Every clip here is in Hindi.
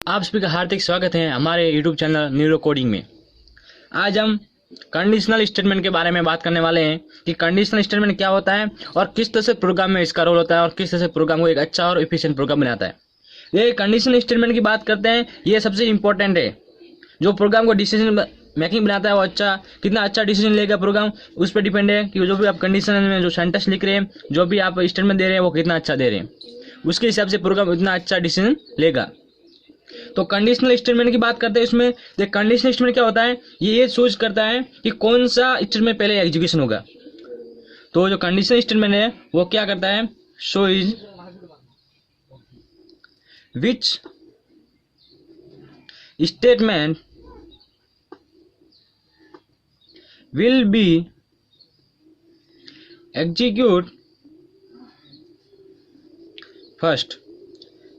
आप सभी का हार्दिक स्वागत है हमारे YouTube चैनल न्यूरो कोडिंग में। आज हम कंडीशनल स्टेटमेंट के बारे में बात करने वाले हैं कि कंडीशनल स्टेटमेंट क्या होता है और किस तरह से प्रोग्राम में इसका रोल होता है और किस तरह से प्रोग्राम को एक अच्छा और एफिशिएंट प्रोग्राम बनाता है। ये कंडीशनल स्टेटमेंट की बात करते हैं, ये सबसे इंपॉर्टेंट है। जो प्रोग्राम को डिसीजन मेकिंग बनाता है वो कितना अच्छा डिसीजन लेगा प्रोग्राम, उस पर डिपेंड है कि जो भी आप कंडीशन में जो सेंटेंस लिख रहे हैं, जो भी आप स्टेटमेंट दे रहे हैं वो कितना अच्छा दे रहे हैं, उसके हिसाब से प्रोग्राम उतना अच्छा डिसीजन लेगा। तो कंडीशनल स्टेटमेंट की बात करते हैं। इसमें देख कंडीशनल स्टेटमेंट क्या होता है, ये सोच करता है कि कौन सा स्टेटमेंट पहले एग्जीक्यूशन होगा। तो जो कंडीशनल स्टेटमेंट है वो क्या करता है, show is which statement will be execute first,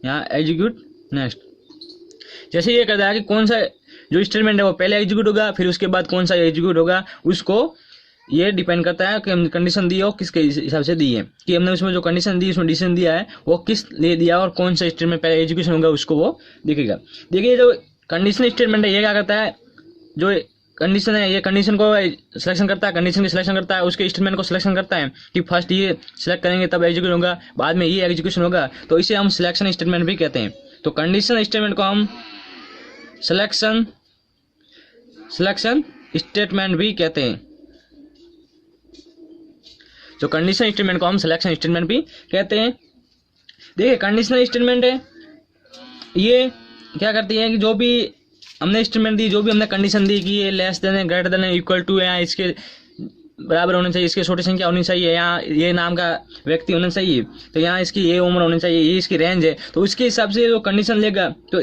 यहाँ एग्जीक्यूट नेक्स्ट। जैसे ये कहता है कि कौन सा जो स्टेटमेंट है वो पहले एग्जीक्यूट होगा, फिर उसके बाद कौन सा एग्जीक्यूट होगा, उसको ये डिपेंड करता है कि हमने कंडीशन दी हो किसके हिसाब से दी है, कि हमने उसमें जो कंडीशन दी उसमें डिसीजन दिया है वो किस लिए दिया और कौन सा स्टेटमेंट पहले एग्जीक्यूशन होगा उसको वो दिखेगा। देखिए जो कंडीशनल स्टेटमेंट है ये क्या करता है, जो कंडीशन है ये कंडीशन को सिलेक्शन करता है, कंडीशन की सिलेक्शन करता है, उसके स्टेटमेंट को सिलेक्शन करता है कि फर्स्ट ये सिलेक्ट करेंगे तब एग्जीक्यूट होगा, बाद में ये एग्जीक्यूशन होगा, तो इसे हम सिलेक्शन स्टेटमेंट भी कहते हैं। तो कंडीशनल स्टेटमेंट को हम सिलेक्शन स्टेटमेंट भी कहते हैं। जो कंडीशनल स्टेटमेंट को हम सिलेक्शन स्टेटमेंट भी कहते हैं। देखिए कंडीशनल स्टेटमेंट है ये क्या करती है कि जो भी हमने स्टेटमेंट दी, जो भी हमने कंडीशन दी कि ये लेस देन है, ग्रेटर देन है, इक्वल टू है, या इसके बराबर होना चाहिए, इसके छोटी संख्या होनी चाहिए, यहाँ ये नाम का व्यक्ति होना चाहिए, तो यहाँ इसकी ये उम्र होनी चाहिए, ये इसकी रेंज है, तो उसके हिसाब से जो कंडीशन लेगा तो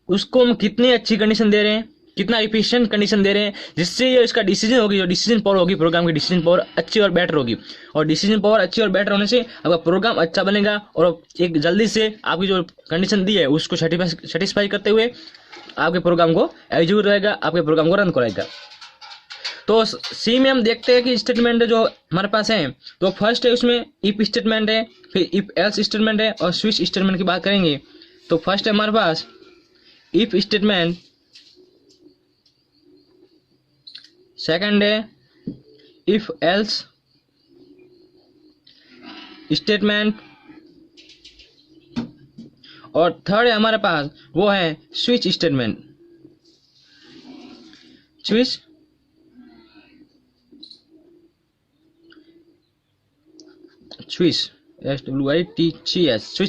उसको हम कितनी अच्छी कंडीशन दे रहे हैं, कितना एफिशिएंट कंडीशन दे रहे हैं, जिससे ये इसका डिसीजन होगी, जो डिसीजन पावर होगी प्रोग्राम की डिसीजन पावर अच्छी और बेटर होगी। और डिसीजन पावर अच्छी और बेटर होने से आपका प्रोग्राम अच्छा बनेगा और एक जल्दी से आपकी जो कंडीशन दी है उसको सेटिस्फाई करते हुए आपके प्रोग्राम को एग्जीक्यूट रहेगा, आपके प्रोग्राम को रन कराएगा। तो सी में हम देखते हैं कि स्टेटमेंट जो हमारे पास है, तो फर्स्ट है उसमें इफ स्टेटमेंट है, फिर इफ एल्स स्टेटमेंट है और स्विच स्टेटमेंट की बात करेंगे। तो फर्स्ट है हमारे पास इफ स्टेटमेंट, सेकंड है इफ एल्स स्टेटमेंट और थर्ड है हमारे पास वो है switch statement. Switch switch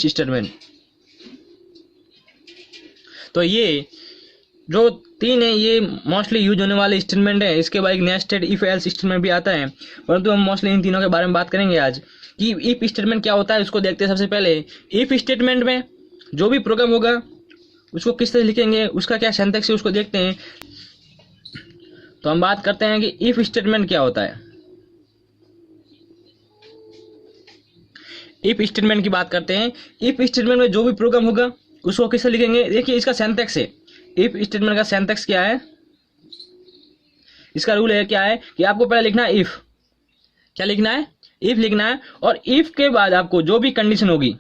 statement. तो ये जो तीन है ये मोस्टली यूज होने वाले स्टेटमेंट है। इसके बाद एक नेस्टेड इफ एल्स स्टेटमेंट भी आता है, परंतु हम मोस्टली इन तीनों के बारे में बात करेंगे आज कि इफ स्टेटमेंट क्या होता है उसको देखते हैं। सबसे पहले इफ स्टेटमेंट में जो भी प्रोग्राम होगा उसको किस तरह लिखेंगे, उसका क्या सिंटैक्स है उसको देखते हैं। तो हम बात करते हैं कि इफ स्टेटमेंट क्या होता है। इफ स्टेटमेंट की बात करते हैं। इफ स्टेटमेंट में जो भी प्रोग्राम होगा उसको किस तरह लिखेंगे, देखिए इसका सिंटैक्स है। इफ स्टेटमेंट का सिंटैक्स क्या है, इसका रूल है क्या है कि आपको पहले लिखना है इफ, क्या लिखना है, इफ लिखना है, और इफ के बाद आपको जो भी कंडीशन होगी,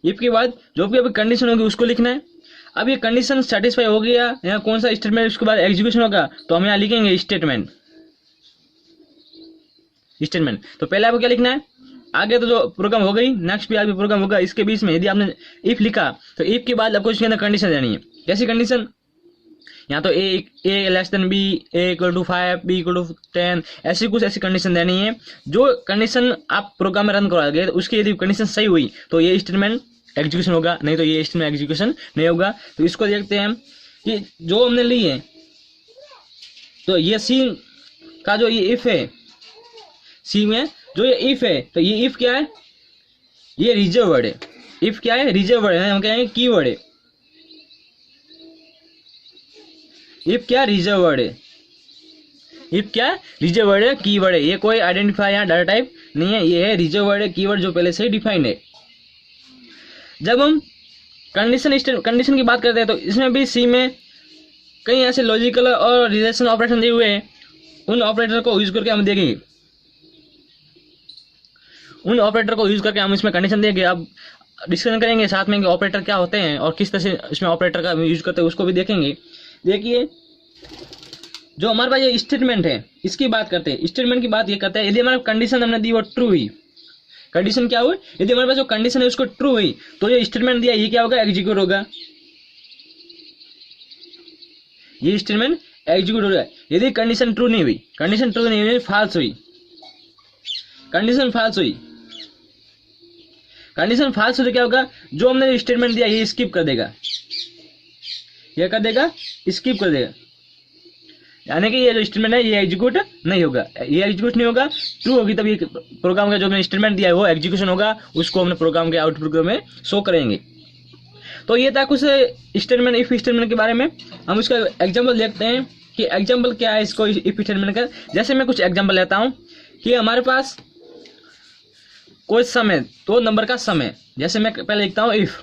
इफ के बाद जो भी अभी कंडीशन होगी उसको लिखना है। अब ये कंडीशन सेटिस्फाई हो गया, यहाँ कौन सा स्टेटमेंट उसके बाद एग्जीक्यूशन होगा, तो हम यहाँ लिखेंगे स्टेटमेंट। तो पहले आपको क्या लिखना है, आगे तो जो प्रोग्राम हो गई, नेक्स्ट भी आगे प्रोग्राम होगा, इसके बीच में यदि आपने इफ लिखा तो इफ के बाद आपको इसके अंदर कंडीशन देनी है। कैसी कंडीशन, यहाँ तो A less than B, A equal to 5, B equal to 10, ऐसी कंडीशन देनी है। जो कंडीशन आप प्रोग्राम में रन कराओगे तो उसकी यदि कंडीशन सही हुई तो ये स्टेटमेंट एग्जीक्यूशन होगा, नहीं तो ये स्टेटमेंट एग्जीक्यूशन नहीं होगा। तो इसको देखते हैं कि जो हमने ली है, तो ये सी का जो ये इफ है, सी में जो ये इफ है, तो ये इफ क्या है, ये रिजर्व वर्ड है। इफ क्या है, रिजर्व वर्ड है, हम कहेंगे कीवर्ड है। इफ क्या, रिजर्व वर्ड है। इफ क्या, रिजर्व वर्ड है, कीवर्ड है। ये कोई आइडेंटिफायर या डाटा टाइप नहीं है, ये है रिजर्व वर्ड है, कीवर्ड जो पहले से ही डिफाइंड है। जब हम कंडीशन की बात करते हैं तो इसमें भी सी में कई ऐसे लॉजिकल और रिलेशन ऑपरेशन दिए हुए हैं, उन ऑपरेटर को यूज करके हम देखेंगे। उन ऑपरेटर को यूज करके हम इसमें कंडीशन देंगे। अब डिस्कशन करेंगे साथ में कि ऑपरेटर क्या होते हैं और किस तरह से इसमें ऑपरेटर का यूज करते हैं उसको भी देखेंगे। देखिए जो हमारे पास ये स्टेटमेंट है इसकी बात करते हैं। स्टेटमेंट की बात ये करते हैं यदि हमारे कंडीशन हमने दी वो ट्रू हुई, कंडीशन क्या हुई, यदि हमारे पास जो कंडीशन है उसको ट्रू हुई तो ये स्टेटमेंट दिया ये क्या होगा, एग्जीक्यूट होगा। ये स्टेटमेंट एग्जीक्यूट होगा। यदि कंडीशन ट्रू नहीं हुई, कंडीशन ट्रू नहीं हुई, फॉल्स हुई, कंडीशन फॉल्स हुई, कंडीशन फॉल्स हो क्या होगा, जो हमने स्टेटमेंट दिया ये स्किप कर देगा, ये कर देगा, स्किप कर देगा, यानी कि ये जो स्टेटमेंट है ये एग्जीक्यूट नहीं होगा। ये एग्जीक्यूट नहीं होगा, ट्रू होगी तब ये प्रोग्राम का जो हमने स्टेटमेंट दिया है वो एग्जीक्यूशन होगा, उसको हमने प्रोग्राम के आउटपुट में शो करेंगे। तो ये था कुछ स्टेटमेंट, इफ स्टेटमेंट के बारे में। हम उसका एग्जाम्पल देखते हैं कि एग्जाम्पल क्या है इसको इफ स्टेटमेंट का। जैसे मैं कुछ एग्जाम्पल लेता हूँ कि हमारे पास कोई समय, दो नंबर का समय, जैसे मैं पहले लिखता हूँ इफ,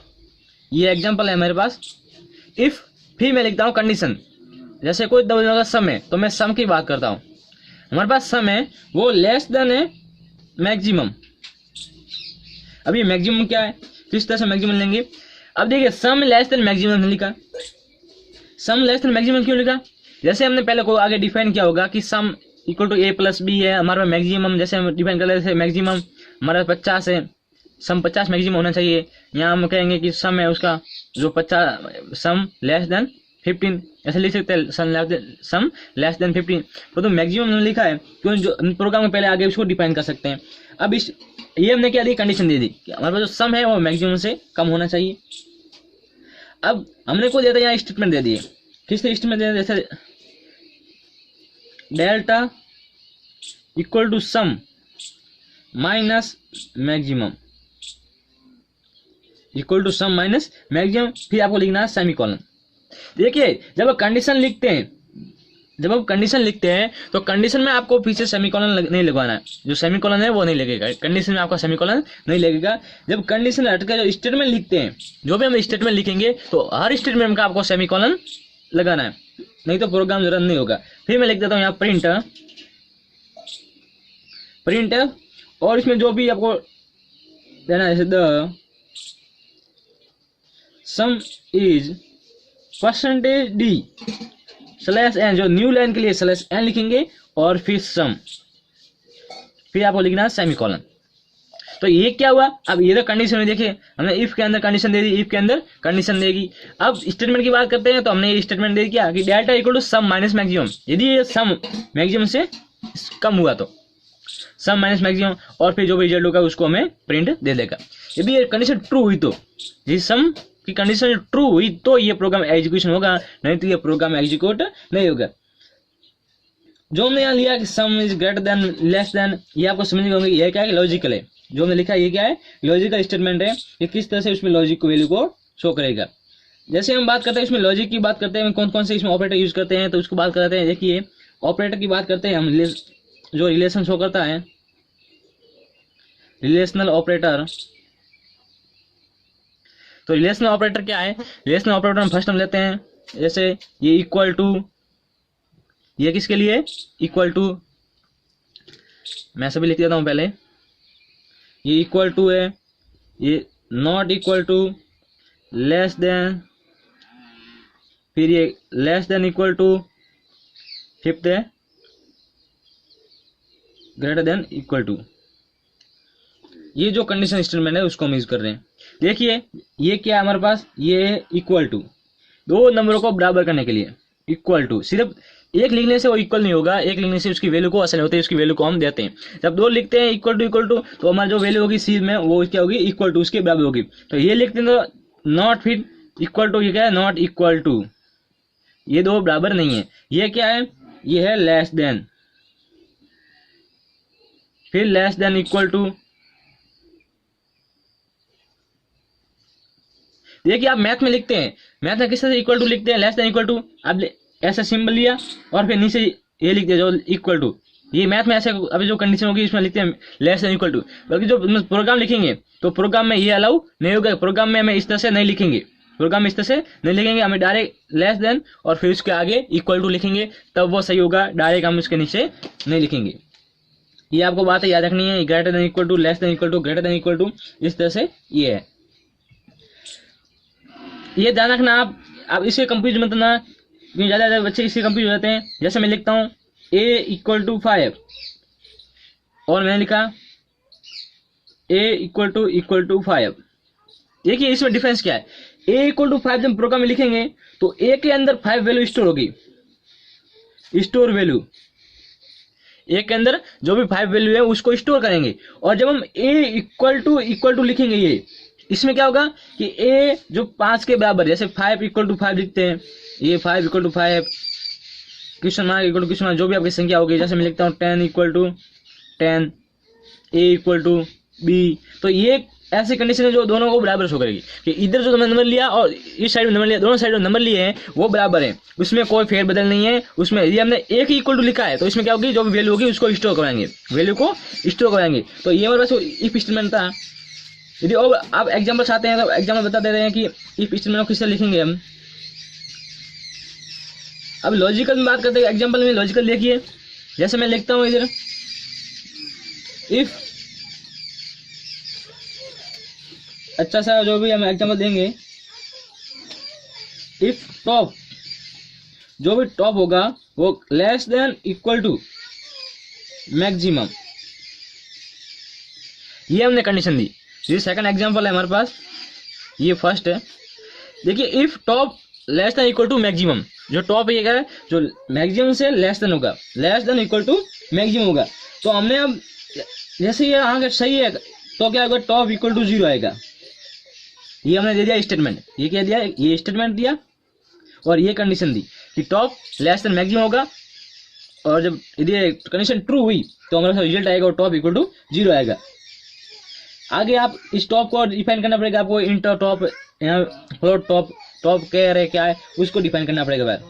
ये एग्जाम्पल है मेरे पास इफ, फिर मैं लिखता हूँ कंडीशन, जैसे कोई दो नंबर का समय, तो मैं सम की बात करता हूँ। हमारे पास समय वो लेस देन है मैक्सिमम। अब ये मैक्सिमम क्या है, किस तरह से मैक्सिमम लेंगे। अब देखिए सम लेस देन मैक्सिमम लिखा, सम लेस देन मैक्सिमम क्यों लिखा, जैसे हमने पहले को आगे डिफाइन किया होगा कि sum equal to A plus B है, हमारे पास मैक्सिमम जैसे हम डिफाइन कर रहे थे मैक्सिमम हमारा 50 है, सम 50 मैक्सिमम होना चाहिए। यहाँ हम कहेंगे कि सम है उसका जो 50, सम लेस देन 15, ऐसे लिख सकते हैं सम लेस देन 15, तो मैक्सिमम लिखा है क्योंकि जो प्रोग्राम में पहले आगे उसको डिफाइन कर सकते हैं। अब इस ये हमने क्या दी, कंडीशन दे दी कि हमारे पास जो सम है वो मैक्सिमम से कम होना चाहिए। अब हमने को दिया था यहाँ स्टेटमेंट दे दिए, किस तरह स्टेटमेंट दे, जैसे delta equal to sum minus maximum, equal to sum minus maximum, फिर आपको लिखना है सेमीकोलन। देखिए जब आप कंडीशन लिखते हैं, जब आप कंडीशन लिखते हैं तो कंडीशन में आपको पीछे सेमीकोलन नहीं लगवाना है, जो सेमीकोलन है वो नहीं लगेगा, कंडीशन में आपका सेमीकोलन नहीं लगेगा। जब कंडीशन हटकर जो स्टेटमेंट लिखते हैं, जो भी हम स्टेटमेंट लिखेंगे तो हर स्टेटमेंट का आपको सेमीकोलन लगाना है, नहीं तो प्रोग्राम रन नहीं होगा। फिर मैं लिख देता हूँ यहाँ प्रिंट, प्रिंट, और इसमें जो भी आपको देना है, जैसे the sum is percentage D slash N, जो न्यू लाइन के लिए स्लैश एन लिखेंगे और फिर सम, फिर आपको लिखना है सेमीकोलन। तो ये क्या हुआ, अब ये तो कंडीशन में देखिए हमने इफ के अंदर कंडीशन दे दी, इफ के अंदर कंडीशन देगी। अब स्टेटमेंट की बात करते हैं तो हमने ये स्टेटमेंट दे दिया कि delta equal to sum minus maximum, यदि ये सम मैक्सिमम से कम हुआ तो सम माइनस मैक्सिमम, और फिर जो भी रिजल्ट होगा उसको हमें प्रिंट दे देगा। यदि ये कंडीशन ट्रू हुई तो, ये सम की कंडीशन ट्रू हुई तो ये प्रोग्राम एग्जीक्यूशन होगा, नहीं तो ये प्रोग्राम एग्जीक्यूट नहीं होगा। जो हमने यहाँ लिया कि सम is greater than less than, ये आपको समझ होंगे ये क्या है, लॉजिकल है। जो हमने लिखा ये क्या है, लॉजिकल स्टेटमेंट है, ये किस तरह से उसमें लॉजिक को वैल्यू को शो करेगा। जैसे हम बात करते हैं इसमें लॉजिक की बात करते हैं, कौन कौन से इसमें ऑपरेटर यूज करते हैं तो उसको बात करते हैं। देखिए ऑपरेटर की बात करते हैं हम, जो रिलेशन शो करता है, रिलेशनल ऑपरेटर। तो रिलेशनल ऑपरेटर क्या है, रिलेशनल ऑपरेटर में फर्स्ट हम लेते हैं, जैसे ये इक्वल टू, ये किसके लिए इक्वल टू, मैं सभी लिख देता हूं पहले, ये इक्वल टू है, ये not equal to, less than, फिर ये less than equal to, fifth है ग्रेटर देन इक्वल टू। ये जो कंडीशन स्टेटमेंट है उसको हम यूज कर रहे हैं। देखिए ये क्या है हमारे पास, ये इक्वल टू, दो नंबरों को बराबर करने के लिए इक्वल टू, सिर्फ एक लिखने से वो इक्वल नहीं होगा, एक लिखने से उसकी वैल्यू को असल होती है, उसकी वैल्यू को हम देते हैं। जब दो लिखते हैं इक्वल टू तो हमारी जो वैल्यू होगी सी में वो क्या होगी, इक्वल टू, उसके बराबर होगी। तो ये लिखते हैं तो नॉट, फिर इक्वल टू, ये क्या है नॉट इक्वल टू, ये दो बराबर नहीं है। ये क्या है, ये है लेस देन, फिर लेस देन इक्वल टू। देखिए आप मैथ में लिखते हैं, मैथ में किस तरह से इक्वल टू लिखते हैं, लेस देन इक्वल टू, आप ऐसा सिंबल लिया और फिर नीचे ये लिख दिया जो इक्वल टू। ये मैथ में ऐसे अभी जो कंडीशन होगी इसमें लिखते हैं लेस देन इक्वल टू। बल्कि जो प्रोग्राम लिखेंगे तो प्रोग्राम में ये अलाउ नहीं होगा, प्रोग्राम में हमें इस तरह से नहीं लिखेंगे, प्रोग्राम में इस तरह से नहीं लिखेंगे, हमें डायरेक्ट लेस देन और फिर उसके आगे इक्वल टू लिखेंगे, तब वो सही होगा। डायरेक्ट हम उसके नीचे नहीं लिखेंगे। ये आपको बात है याद रखनी है, greater than equal to, less than equal to, greater than equal to, इस तरह से ये है। ये ध्यान रखना आप इससे कंफ्यूज मत ना, क्योंकि ज़्यादा बच्चे इससे कंफ्यूज हो जाते हैं। जैसे मैं लिखता हूँ a = 5 और मैंने लिखा a = 5। देखिए इसमें डिफरेंस क्या है। a = 5 जब प्रोग्राम में लिखेंगे तो a के अंदर 5 वैल्यू स्टोर होगी, स्टोर वैल्यू ए के अंदर जो भी 5 वैल्यू है उसको स्टोर करेंगे। और जब हम a = लिखेंगे, ये इसमें क्या होगा कि a जो 5 के बराबर, जैसे 5 = 5 लिखते हैं, ये 5 = 5 क्वेश्चन मार्क = क्वेश्चन मार्क जो भी आपकी संख्या होगी। जैसे मैं लिखता हूँ 10 = 10, a = b, तो ये ऐसी कंडीशन है जो दोनों को बराबर शो करेगी कि इधर जो नंबर लिया और इस साइड में नंबर लिया, दोनों साइड में नंबर लिए हैं वो बराबर है, उसमें कोई फेरबदल नहीं है। उसमें यदि हमने एक ही इक्वल टू लिखा है तो इसमें क्या होगी, जो भी वैल्यू होगी उसको स्टोर कराएंगे, वैल्यू को स्टोर कराएंगे। तो ये हमारे पास इफ स्टेटमेंट था। यदि और आप एग्जाम्पल चाहते हैं तो एग्जाम्पल बता दे रहे हैं कि इफ स्टेटमेंट को किससे लिखेंगे हम। अब लॉजिकल में बात करते हैं, एग्जाम्पल में लॉजिकल देखिए। जैसे मैं लिखता हूँ इधर इफ, अच्छा सा जो भी हम एग्जाम्पल देंगे, इफ टॉप, जो भी टॉप होगा वो less than equal to maximum, ये हमने कंडीशन दी। ये सेकंड एग्जाम्पल है हमारे पास, ये फर्स्ट है। देखिए if top less than equal to maximum, जो टॉप ये है जो मैक्सिमम से लेस देन होगा, less than equal to maximum होगा। तो हमने अब जैसे ये आगे सही है तो क्या होगा, टॉप इक्वल टू 0 आएगा। ये हमने दे दिया स्टेटमेंट, ये क्या दिया, ये स्टेटमेंट दिया और ये कंडीशन दी कि टॉप लेस देन मैक्सिमम होगा। और जब यदि कंडीशन ट्रू हुई तो हमारा रिजल्ट आएगा और टॉप इक्वल टू 0 आएगा। आगे आप इस टॉप को डिफाइन करना पड़ेगा आपको, इंटर टॉप, यहाँ फ्लोट टॉप, टॉप कह रहे क्या है उसको डिफाइन करना पड़ेगा बार।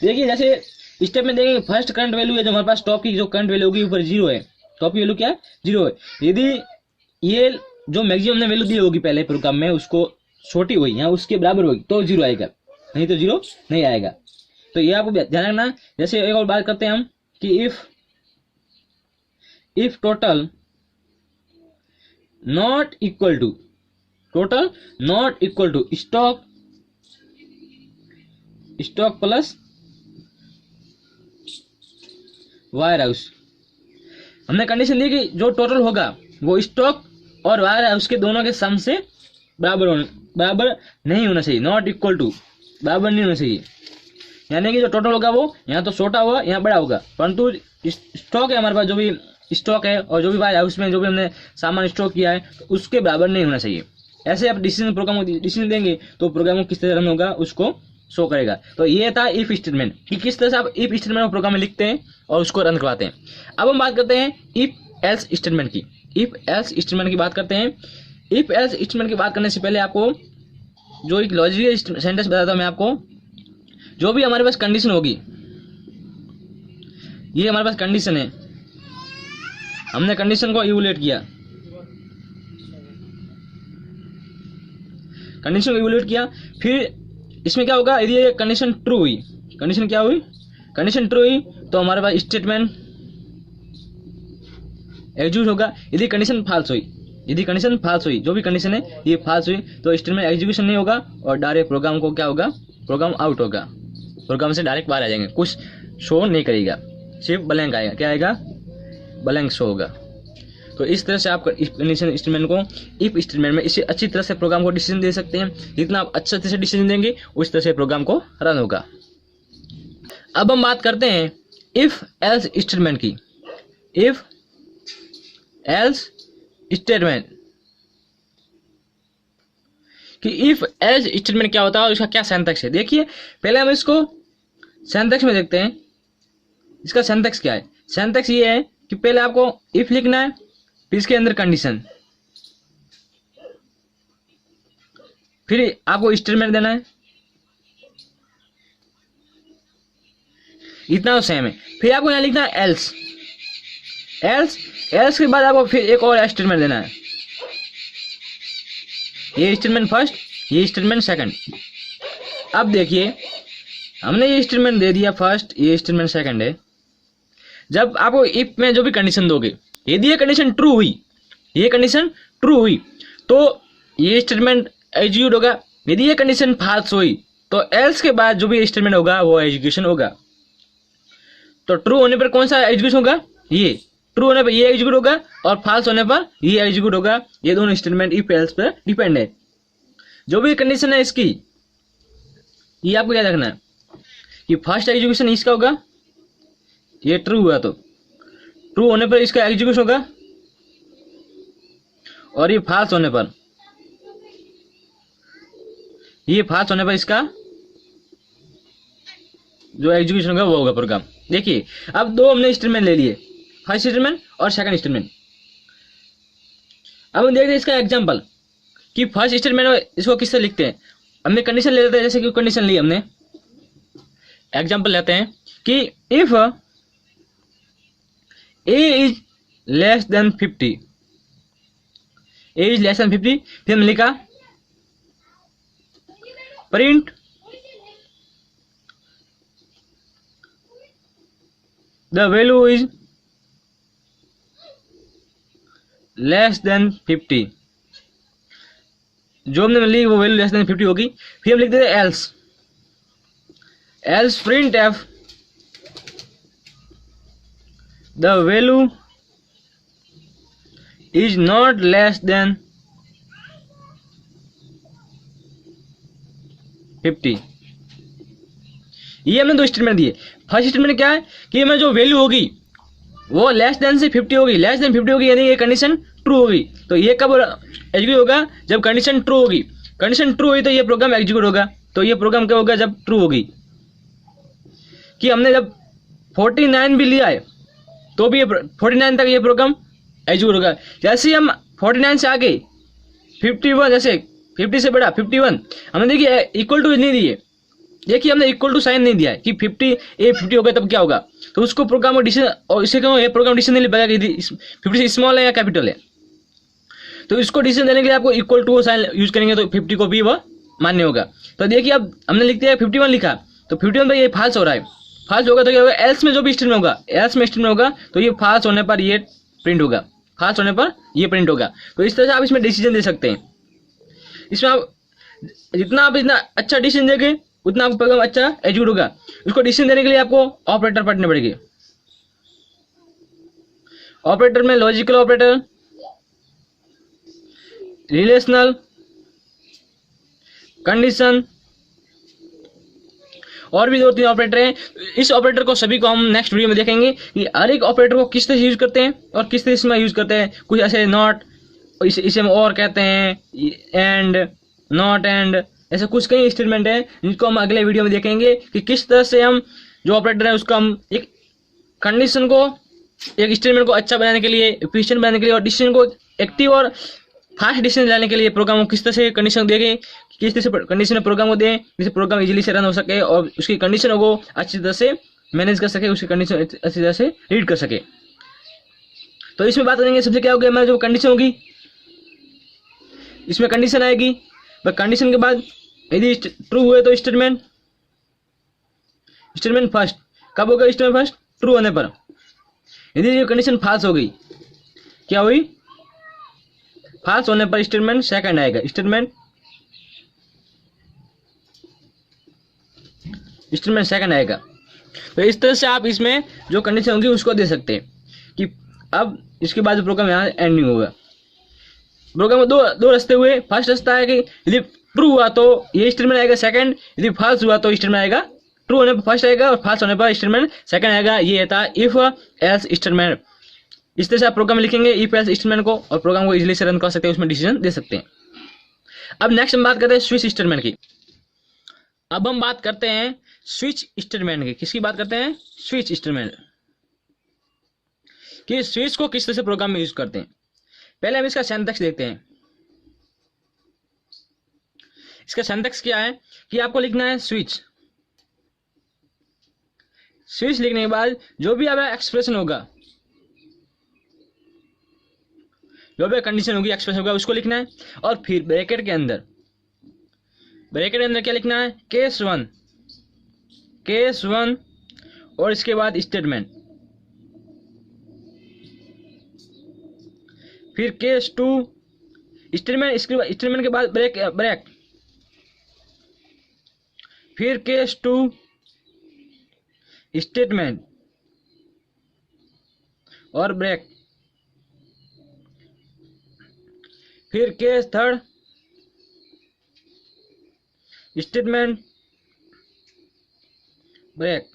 देखिए जैसे स्टेप में देखेंगे फर्स्ट करंट वैल्यू है जो हमारे पास, टॉप की जो करंट वैल्यू होगी ऊपर 0 है, टॉप की वैल्यू क्या है 0 है। यदि ये जो मैक्सिमम ने वैल्यू दी होगी पहले प्रोग्राम में उसको छोटी हुई यहाँ उसके बराबर होगी तो 0 आएगा, नहीं तो 0 नहीं आएगा। तो ये आपको ध्यान रखना। जैसे एक और बात करते हैं हम कि if total not equal to, total not equal to stock plus warehouse, हमने कंडीशन दी कि जो टोटल होगा वो स्टॉक और वायर हाउस के दोनों के सम से बराबर नहीं होना चाहिए, नॉट इक्वल टू, बराबर नहीं होना चाहिए। यानी कि जो टोटल होगा वो यहाँ तो छोटा होगा यहाँ बड़ा होगा, परंतु स्टॉक है हमारे पास, जो भी स्टॉक है और जो भी वायर हाउस में जो भी हमने सामान स्टॉक किया है तो उसके बराबर नहीं होना चाहिए। ऐसे आप डिसीजन प्रोग्राम को डिसीजन देंगे तो प्रोग्राम को किस तरह रन होगा उसको शो करेगा। तो ये था इफ स्टेटमेंट कि किस तरह से आप इफ स्टेटमेंट को प्रोग्राम में लिखते हैं और उसको रन करवाते हैं। अब हम बात करते हैं इफ एल्स स्टेटमेंट की। इफ एल्स स्टेटमेंट की बात करते हैं। इफ एल्स स्टेटमेंट की बात करने से पहले आपको जो एक लॉजिकल सेंटेंस बताता हूं मैं आपको। जो भी हमारे पास कंडीशन होगी, ये हमारे पास कंडीशन है, हमने कंडीशन को इवैल्यूएट किया, कंडीशन को इवैल्यूएट किया, फिर इसमें क्या होगा, यदि ये कंडीशन ट्रू हुई, कंडीशन क्या हुई, कंडीशन ट्रू हुई तो हमारे पास स्टेटमेंट एग्जीक्यूट होगा। यदि कंडीशन फॉल्स हुई, यदि कंडीशन फॉल्स हुई, जो भी कंडीशन है ये फॉल्स हुई तो स्टेटमेंट एग्जीक्यूशन नहीं होगा और डायरेक्ट प्रोग्राम को क्या होगा, प्रोग्राम आउट होगा, प्रोग्राम से डायरेक्ट बाहर आ जाएंगे, कुछ शो नहीं करेगा, सिर्फ ब्लैंक आएगा। क्या आएगा, ब्लैंक शो होगा। तो इस तरह से आप कंडीशन स्टेटमेंट को इफ स्टेटमेंट में इसे अच्छी तरह से प्रोग्राम को डिसीजन दे सकते हैं। जितना आप अच्छे तरह से डिसीजन देंगे उस तरह से प्रोग्राम को रन होगा। अब हम बात करते हैं इफ एल्स स्टेटमेंट की। इफ एल्स स्टेटमेंट कि इफ एल्स स्टेटमेंट क्या होता है और इसका क्या सिंटैक्स है। देखिए पहले हम इसको सिंटैक्स में देखते हैं, इसका सिंटैक्स क्या है। सिंटैक्स ये है कि पहले आपको इफ लिखना है, फिर इसके अंदर कंडीशन, फिर आपको स्टेटमेंट देना है, इतना तो सेम है। फिर आपको यहां लिखना है एल्स, एल्स, एल्स के बाद आपको फिर एक और स्टेटमेंट देना है। ये स्टेटमेंट फर्स्ट, ये स्टेटमेंट सेकंड। अब देखिए हमने ये स्टेटमेंट दे दिया फर्स्ट, ये स्टेटमेंट सेकंड है। जब आपको इफ में जो भी कंडीशन दोगे, यदि ये कंडीशन ट्रू हुई, ये कंडीशन ट्रू हुई तो ये स्टेटमेंट एग्जीक्यूट होगा, यदि ये कंडीशन फाल्स हुई तो एल्स के बाद जो भी स्टेटमेंट होगा वो एग्जीक्यूशन होगा। तो ट्रू होने पर कौन सा एग्जीक्यूशन होगा, ये ट्रू होने पर ये एग्जीक्यूट होगा और फाल्स होने पर ये एग्जीक्यूट होगा। ये दोनों स्टेटमेंट इफ एल्स पर डिपेंड है। जो भी कंडीशन है इसकी, ये आपको याद रखना है कि फर्स्ट एग्जीक्यूशन इसका होगा, ये ट्रू हुआ तो ट्रू होने पर इसका एग्जीक्यूशन होगा, और ये फाल्स होने पर इसका जो एग्जीक्यूशन होगा वो होगा प्रोग्राम। देखिए अब दो हमने स्टेटमेंट ले लिए, फर्स्ट स्टेटमेंट और सेकंड स्टेटमेंट। अब हम देखते हैं इसका एग्जांपल कि फर्स्ट स्टेटमेंट इसको किससे लिखते हैं। हमने कंडीशन ले लेते हैं, जैसे कि कंडीशन ली हमने, एग्जांपल लेते हैं कि if a is less than 50, a is less than 50, फिर हमने लिखा print the value is less than 50। जो हमने ली वो वैल्यू लेस देन 50 होगी। फिर हम लिख देते else print F the value is not less than 50। ये हमने दो स्टेटमेंट दिए। फर्स्ट स्टेटमेंट क्या है कि हमें जो वैल्यू होगी वो लेस देन से 50 होगी, लेस देन 50 होगी यानी ये कंडीशन ट्रू होगी। तो ये कब एग्जीक्यूट होगा, जब कंडीशन ट्रू होगी। कंडीशन ट्रू हुई तो ये प्रोग्राम एग्जीक्यूट होगा। तो ये प्रोग्राम कब होगा, जब ट्रू होगी। कि हमने जब 49 भी लिया है तो भी ये 49 तक ये प्रोग्राम एग्जीक्यूट होगा। जैसे ही हम 49 से आगे 51, जैसे 50 से बड़ा 51, हमने देखिए इक्वल टू नहीं दिए, देखिए हमने इक्वल टू साइन नहीं दिया है कि 50 हो गया तब क्या होगा। तो उसको प्रोग्राम को डिसीजन, और इसे क्यों ये प्रोग्राम डिसीजन नहीं ले पाएगा कि 50 से स्मॉल है या कैपिटल है। तो इसको डिसीजन देने के लिए आपको इक्वल टू साइन यूज करेंगे तो 50 को भी वह मान्य होगा। तो देखिए अब हमने लिख दिया 51 लिखा, तो 51 पर ये फाल्स हो रहा है। फाल्स होगा तो क्या होगा, एल्स में जो भी स्टेटमेंट होगा, एल्स में स्टेटमेंट होगा तो ये फाल्स होने पर ये प्रिंट होगा, फाल्स होने पर ये प्रिंट होगा। तो इस तरह से आप इसमें डिसीजन दे सकते हैं। इसमें आप जितना अच्छा डिसीजन देंगे उतना आपको प्रोग्राम अच्छा एग्जीक्यूट होगा। उसको डिसीजन देने के लिए आपको ऑपरेटर पढ़ने पड़ेंगे। ऑपरेटर में लॉजिकल ऑपरेटर, रिलेशनल, कंडीशन और भी 2-3 ऑपरेटर हैं। इस ऑपरेटर को सभी को हम नेक्स्ट वीडियो में देखेंगे कि हर एक ऑपरेटर को किस तरह से यूज करते हैं और किस तरह से यूज करते हैं। कुछ ऐसे नॉट, इसे हम और कहते हैं, एंड, नॉट एंड, ऐसे कुछ कई स्टेटमेंट हैं जिनको हम अगले वीडियो में देखेंगे कि किस तरह से हम जो ऑपरेटर है उसको हम एक कंडीशन को, एक स्टेटमेंट को अच्छा बनाने के लिए, एफिशिएंट बनाने के लिए, और डिसीजन को एक्टिव और फास्ट डिसीजन लाने के लिए प्रोग्राम को किस तरह से कंडीशन देंगे, किस तरह से कंडीशन प्रोग्राम को दें जिससे प्रोग्राम इजीली से रन हो सके और उसकी कंडीशन को अच्छी तरह से मैनेज कर सके, उसकी कंडीशन अच्छी तरह से रीड कर सके। तो इसमें बात करेंगे सबसे क्या होगी, हमारी जो कंडीशन होगी इसमें कंडीशन आएगी। कंडीशन के बाद यदि ट्रू हुए तो स्टेटमेंट फर्स्ट कब होगा, स्टेटमेंट फर्स्ट ट्रू होने पर। यदि ये कंडीशन फाल्स हो गई, क्या हुई, फाल्स होने पर स्टेटमेंट सेकंड आएगा, स्टेटमेंट सेकंड आएगा। तो इस तरह से आप इसमें जो कंडीशन होगी उसको दे सकते हैं कि अब इसके बाद प्रोग्राम यहाँ एंडिंग होगा। प्रोग्राम में दो रास्ते हुए। फर्स्ट रास्ता है कि यदि ट्रू हुआ तो ये स्टेटमेंट आएगा सेकंड, यदि फाल्स हुआ तो स्टेटमेंट आएगा, ट्रू होने पर फर्स्ट आएगा और फाल्स होने पर स्टेटमेंट सेकंड आएगा। ये था इफ एल्स स्टेटमेंट। इस तरह से आप प्रोग्राम लिखेंगे इफ एल्स स्टेटमेंट को और प्रोग्राम को इजीली से रन कर सकते हैं, उसमें डिसीजन दे सकते हैं। अब नेक्स्ट हम बात करते हैं स्विच स्टेटमेंट की। अब हम बात करते हैं स्विच स्टेटमेंट की। किसकी बात करते हैं, स्विच स्टेटमेंट कि स्विच को किस तरह से प्रोग्राम में यूज करते हैं। पहले हम इसका सिंटैक्स देखते हैं। इसका सिंटैक्स क्या है कि आपको लिखना है स्विच। स्विच लिखने के बाद जो भी आपका एक्सप्रेशन होगा, जो भी कंडीशन होगी, एक्सप्रेशन होगा, उसको लिखना है। और फिर ब्रैकेट के अंदर क्या लिखना है, केस वन और इसके बाद स्टेटमेंट, फिर केस टू स्टेटमेंट, स्टेटमेंट के बाद ब्रेक, फिर केस 2 स्टेटमेंट और ब्रेक, फिर केस 3 स्टेटमेंट ब्रेक।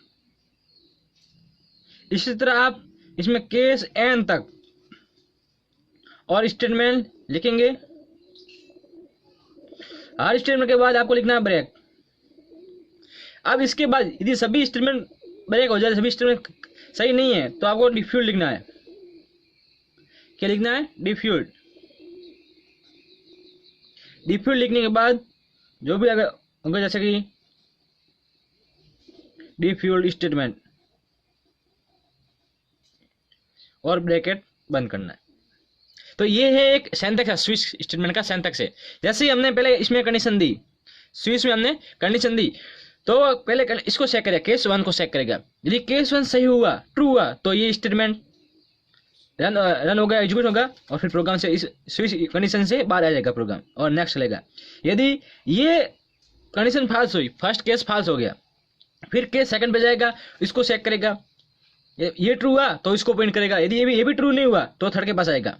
इसी तरह आप इसमें केस एन तक और स्टेटमेंट लिखेंगे। हर स्टेटमेंट के बाद आपको लिखना है ब्रेक। अब इसके बाद यदि सभी स्टेटमेंट ब्रेक हो जाए, सभी स्टेटमेंट सही नहीं है, तो आपको डिफ्यूज लिखना है। क्या लिखना है? डिफ्यूज। डिफ्यूज लिखने के बाद जो भी अगर होगा, जैसे कि डिफ्यूज स्टेटमेंट और ब्रैकेट बंद करना है। तो ये है एक सिंटैक्स है, स्विच स्टेटमेंट का सिंटैक्स है। जैसे ही हमने पहले इसमें कंडीशन दी, स्विच में हमने कंडीशन दी, तो पहले इसको चेक करेगा, केस 1 को चेक करेगा। यदि केस 1 सही हुआ, ट्रू हुआ, तो ये स्टेटमेंट रन होगा, एग्जीक्यूट होगा और फिर प्रोग्राम से इस स्विच कंडीशन से बाहर आ जाएगा प्रोग्राम और नेक्स्ट चलेगा। यदि ये कंडीशन फॉल्स हुई, फर्स्ट केस फॉल्स हो गया, फिर केस सेकंड पे जाएगा, इसको चेक करेगा, ये ट्रू हुआ तो इसको प्रिंट करेगा। यदि ये भी ट्रू नहीं हुआ तो थर्ड के पास आएगा,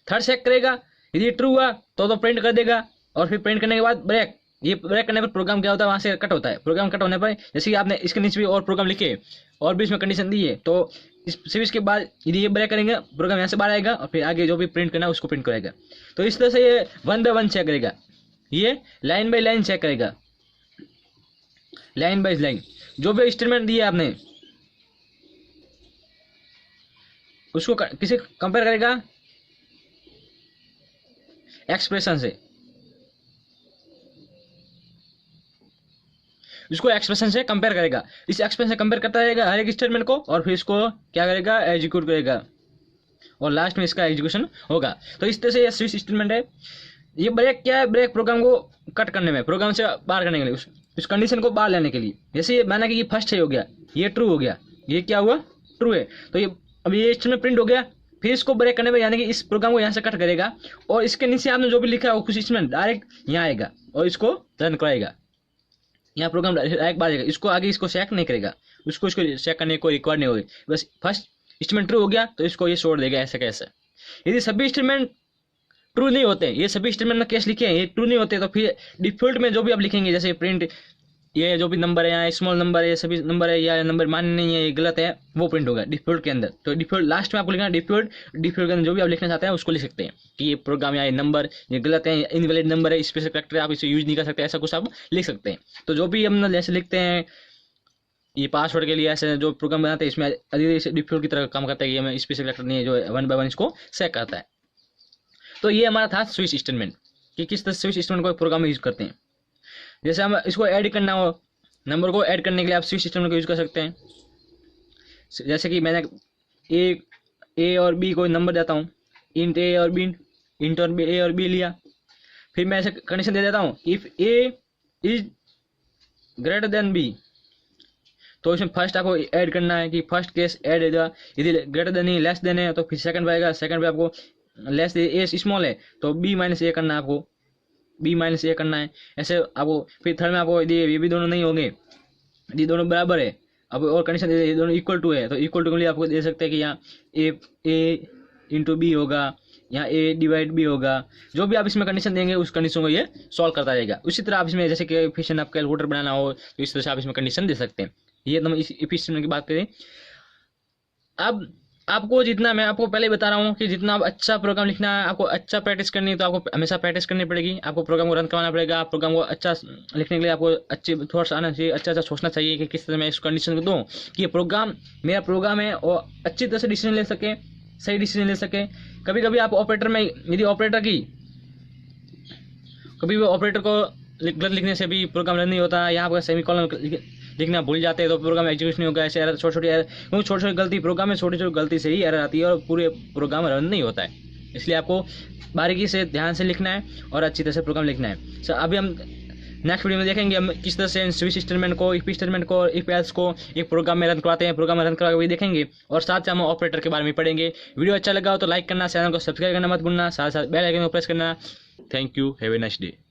थर्ड चेक करेगा, यदि ट्रू हुआ तो प्रिंट कर देगा और फिर प्रिंट करने के बाद ब्रेक। ये ब्रेक करने पर प्रोग्राम क्या होता है, वहां से कट होता है। प्रोग्राम कट होने पर जैसे कि आपने इसके नीचे भी और प्रोग्राम लिखे और भी इसमें कंडीशन दी है, तो इस स्विच के बाद यदि ये ब्रेक करेंगे, प्रोग्राम यहाँ से बाहर आएगा और फिर आगे जो भी प्रिंट करना है उसको प्रिंट करेगा। तो इस तरह से ये 1 बाय 1 चेक करेगा, ये लाइन बाय लाइन चेक करेगा, लाइन बाय लाइन। जो भी स्टेटमेंट दिया आपने उसको किसे कंपेयर करेगा? एक्सप्रेशन से। इसको एक्सप्रेशन से कंपेयर करेगा, इस एक्सप्रेशन से कंपेयर करता रहेगा हर एक स्टेटमेंट को और फिर इसको क्या करेगा? एग्जीक्यूट करेगा और लास्ट में इसका एग्जीक्यूशन होगा। तो इस तरह से ये स्विच स्टेटमेंट है। ये ब्रेक क्या है? ब्रेक प्रोग्राम को कट करने में, प्रोग्राम से बाहर करने के लिए, उस कंडीशन को बाहर लेने के लिए। जैसे ये माना कि ये फर्स्ट सही हो गया, ये ट्रू हो गया, ये क्या हुआ? ट्रू है। तो ये अब ये स्टेटमेंट प्रिंट हो गया, फिर इसको ब्रेक करने में यानी कि इस प्रोग्राम को यहाँ से कट करेगा और इसके नीचे आपने जो भी लिखा है वो कुछ स्टेटमेंट डायरेक्ट यहाँ आएगा और इसको रन कराएगा। यहाँ प्रोग्राम डायरेक्ट बाहर आएगा, इसको आगे इसको चेक नहीं करेगा, उसको चेक करने को रिक्वायर नहीं होगी। बस फर्स्ट स्टेटमेंट ट्रू हो गया तो इसको ये छोड़ देगा ऐसे कैसे। यदि सभी स्टेटमेंट ट्रू नहीं होते, ये सभी स्टेटमेंट में केस लिखे हैं, ये ट्रू नहीं होते, तो फिर डिफॉल्ट में जो भी आप लिखेंगे, जैसे प्रिंट ये जो भी नंबर है, यहाँ स्मॉल नंबर है, सभी नंबर है या नंबर मान्य नहीं है, ये गलत है, वो प्रिंट होगा डिफॉल्ट के अंदर। तो डिफॉल्ट लास्ट में आपको लिखना है डिफॉल्ट के अंदर जो भी आप लिखना चाहते हैं उसको लिख सकते हैं कि ये प्रोग्राम या ये नंबर ये गलत है, इनवैलिड नंबर है, स्पेशल कैरेक्टर है, आप इसे यूज नहीं कर सकते, ऐसा कुछ आप लिख सकते हैं। तो जो भी हम जैसे लिखते हैं ये पासवर्ड के लिए, ऐसे जो प्रोग्राम बनाते हैं इसमें अधिक डिफॉल्ट की तरह काम करता है, ये हमें स्पेशल कैरेक्टर नहीं है जो 1 बाय 1 इसको चेक करता है। तो ये हमारा था स्विच स्टेटमेंट कि किस तरह स्विच स्टेटमेंट को प्रोग्राम में यूज करते हैं। जैसे हम इसको ऐड करना हो, नंबर को ऐड करने के लिए आप स्विच स्टेटमेंट को यूज कर सकते हैं। जैसे कि मैंने ए और बी को नंबर देता हूँ, इंट ए और बी, इंट और बी ए और बी लिया, फिर मैं ऐसे कंडीशन दे देता हूँ if A is greater than B, तो इसमें फर्स्ट आपको ऐड करना है कि फर्स्ट केस ऐड होगा, यदि ग्रेटर देन ही लेस देन है तो फिर सेकंड पे आएगा, सेकंड पे आपको लेस ए स्मॉल है तो बी माइनस ए करना है, आपको बी माइनस ए करना है। ऐसे आपको फिर थर्ड में आपको यदि ये भी दोनों नहीं होंगे, यदि दोनों बराबर है, अब और कंडीशन दे दोनों इक्वल टू है तो इक्वल टू के लिए आपको दे सकते हैं कि यहाँ ए इंटू बी होगा, यहाँ ए डिवाइड बी होगा। जो भी आप इसमें कंडीशन देंगे उस कंडीशन को ये सॉल्व करता रहेगा। उसी तरह आप इसमें जैसे कि एफिशिएंट आप कैलकुलेटर बनाना हो तो इस तरह से आप इसमें कंडीशन दे सकते हैं। ये एकदम इस एफिशिएंट की बात करें। अब आपको जितना, मैं आपको पहले बता रहा हूँ कि जितना आप अच्छा प्रोग्राम लिखना है, आपको अच्छा प्रैक्टिस करनी है, तो आपको हमेशा प्रैक्टिस करनी पड़ेगी, आपको प्रोग्राम को रन करवाना पड़ेगा। आप प्रोग्राम को अच्छा लिखने के लिए आपको अच्छे थॉट्स आना चाहिए, अच्छा सोचना चाहिए कि किस तरह मैं इस कंडीशन को दूँ कि ये प्रोग्राम मेरा प्रोग्राम है और अच्छी तरह से डिसीजन ले सके, सही डिसीजन ले सके। कभी कभी आप ऑपरेटर में, यदि ऑपरेटर की कभी भी ऑपरेटर को गलत लिखने से भी प्रोग्राम रन नहीं होता, यहाँ पर सेमीकोलन लिखना भूल जाते हैं तो प्रोग्राम एग्जीक्यूशन नहीं होगा। ऐसे एरर, छोटी छोटी एरर, क्योंकि छोटी छोटी गलती प्रोग्राम में छोटी छोटी गलती से ही एरर आती है और पूरे प्रोग्राम रन नहीं होता है। इसलिए आपको बारीकी से ध्यान से लिखना है और अच्छी तरह से प्रोग्राम लिखना है। सर अभी हम नेक्स्ट वीडियो में देखेंगे हम किस तरह से स्विच स्टेटमेंट को, इफ स्टेटमेंट को, इफ एल्स को एक प्रोग्राम में रन करवाते हैं, प्रोग्राम में रन करवा के देखेंगे और साथ से हम ऑपरेटर के बारे में पढ़ेंगे। वीडियो अच्छा लगा हो तो लाइक करना, चैनल को सब्सक्राइब करना मत भूलना, साथ साथ बेल आइकन को प्रेस करना। Thank you, have a nice day.